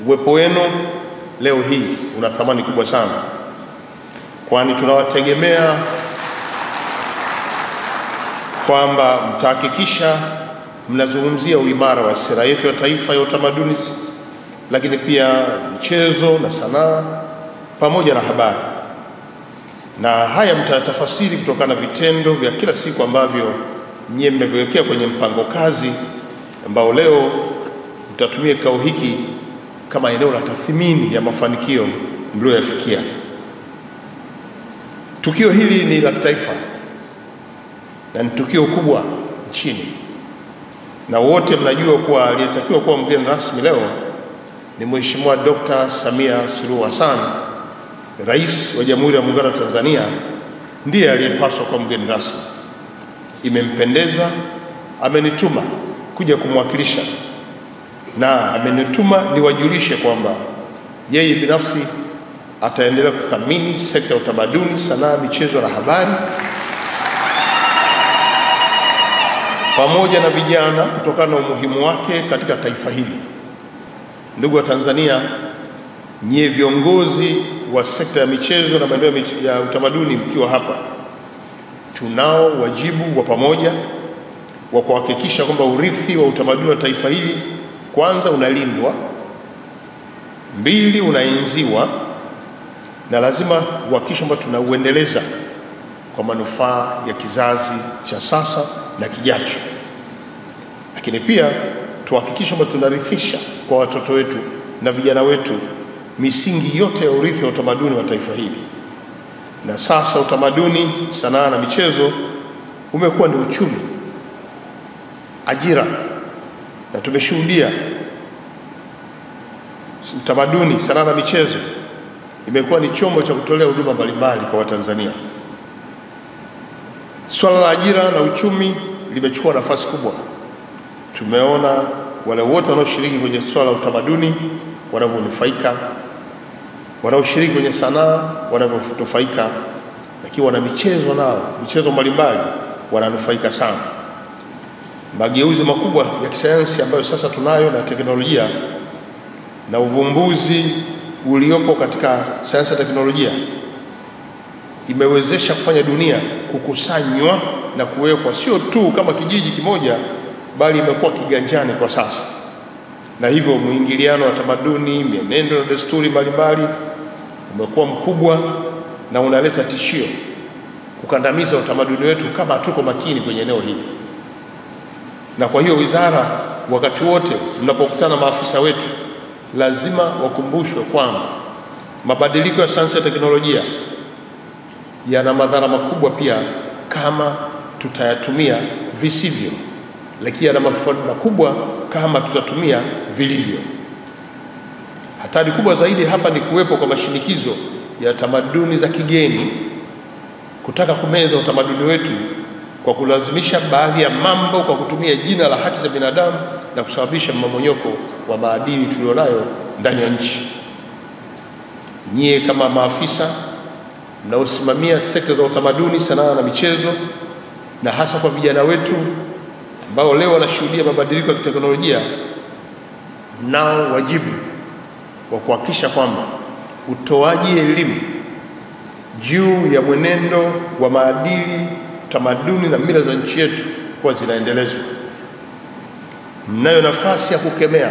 Uwepo wenu leo hii una thamani kubwa sana, kwani tunawategemea kwamba mtahakikisha mnazungumzia uimara wa sera yetu ya taifa ya utamaduni, lakini pia michezo na sanaa pamoja na habari. Na haya mtatafasiri kutokana na vitendo vya kila siku ambavyo nyie mmeviwekea kwenye mpango kazi ambao leo mtatumia kikao hiki kama eneo la tathmini ya mafanikio mlioyafikia. Tukio hili ni la kitaifa na ni tukio kubwa nchini, na wote mnajua kuwa aliyetakiwa kuwa mgeni rasmi leo ni Mheshimiwa Dr. Samia Suluhu Hassan, Rais wa Jamhuri ya Muungano wa Tanzania, ndiye aliyepaswa kuwa mgeni rasmi. Imempendeza, amenituma kuja kumwakilisha, na amenituma niwajulishe kwamba yeye binafsi ataendelea kuthamini sekta ya utamaduni, sanaa, michezo na habari pamoja na vijana kutokana na umuhimu wake katika taifa hili. Ndugu wa Tanzania, nyie viongozi wa sekta ya michezo na maendeleo ya utamaduni mkiwa hapa, tunao wajibu wa pamoja wa kuhakikisha kwamba urithi wa utamaduni wa taifa hili kwanza unalindwa, mbili unaenziwa, na lazima kuhakikisha kwamba tunauendeleza kwa manufaa ya kizazi cha sasa na kijacho. Lakini pia tuhakikishe kwamba tunarithisha kwa watoto wetu na vijana wetu misingi yote ya urithi wa utamaduni wa taifa hili. Na sasa utamaduni, sanaa na michezo umekuwa ni uchumi, ajira, na tumeshuhudia utamaduni, sanaa na michezo imekuwa ni chombo cha kutolea huduma mbalimbali kwa Watanzania. Swala la ajira na uchumi limechukua nafasi kubwa. Tumeona wale wote wanaoshiriki kwenye swala la utamaduni wanavyonufaika, wanaoshiriki kwenye sanaa wanavyonufaika, lakini wana michezo nao, michezo mbalimbali wananufaika sana. Mageuzi makubwa ya kisayansi ambayo sasa tunayo na teknolojia na uvumbuzi uliopo katika sayansi na teknolojia imewezesha kufanya dunia kukusanywa na kuwekwa sio tu kama kijiji kimoja, bali imekuwa kiganjani kwa sasa. Na hivyo mwingiliano wa tamaduni, mienendo na desturi mbalimbali umekuwa mkubwa na unaleta tishio kukandamiza utamaduni wetu kama hatuko makini kwenye eneo hili. Na kwa hiyo wizara, wakati wote mnapokutana maafisa wetu, lazima wakumbushwe kwamba mabadiliko ya sayansi ya teknolojia yana madhara makubwa pia kama tutayatumia visivyo, lakini yana manufaa makubwa kama tutatumia vilivyo. Hatari kubwa zaidi hapa ni kuwepo kwa mashinikizo ya tamaduni za kigeni kutaka kumeza utamaduni wetu kwa kulazimisha baadhi ya mambo kwa kutumia jina la haki za binadamu na kusababisha mmomonyoko wa maadili tulionayo ndani ya nchi. Nyie kama maafisa mnaosimamia sekta za utamaduni, sanaa na michezo, na hasa kwa vijana wetu ambao leo wanashuhudia mabadiliko ya kiteknolojia, mnao wajibu wa kuhakikisha kwamba utoaji elimu juu ya mwenendo wa maadili, tamaduni na mila za nchi yetu kwa zinaendelezwa. Mnayo nafasi ya kukemea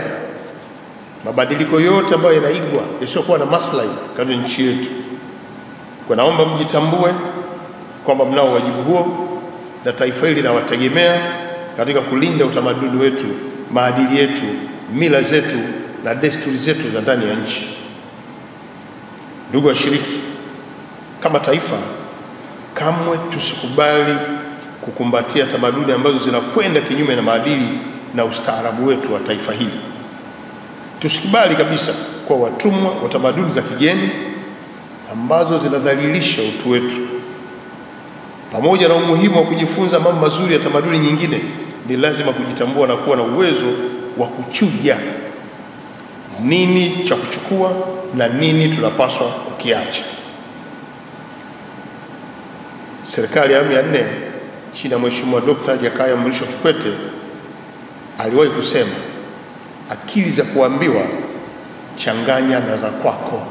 mabadiliko yote ambayo yanaigwa yasiokuwa na maslahi katika nchi yetu. Kwa naomba mjitambue kwamba mnao wajibu huo, na taifa hili linawategemea katika kulinda utamaduni wetu, maadili yetu, mila zetu na desturi zetu za ndani ya nchi. Ndugu washiriki, kama taifa kamwe tusikubali kukumbatia tamaduni ambazo zinakwenda kinyume na maadili na ustaarabu wetu wa taifa hili. Tusikubali kabisa kwa watumwa wa tamaduni za kigeni ambazo zinadhalilisha utu wetu. Pamoja na umuhimu wa kujifunza mambo mazuri ya tamaduni nyingine, ni lazima kujitambua na kuwa na uwezo wa kuchuja nini cha kuchukua na nini tunapaswa kukiacha. Serikali ya awamu ya 4 chini ya Mheshimiwa Dr. Jakaya Mrisho Kikwete aliwahi kusema, akili za kuambiwa changanya na za kwako.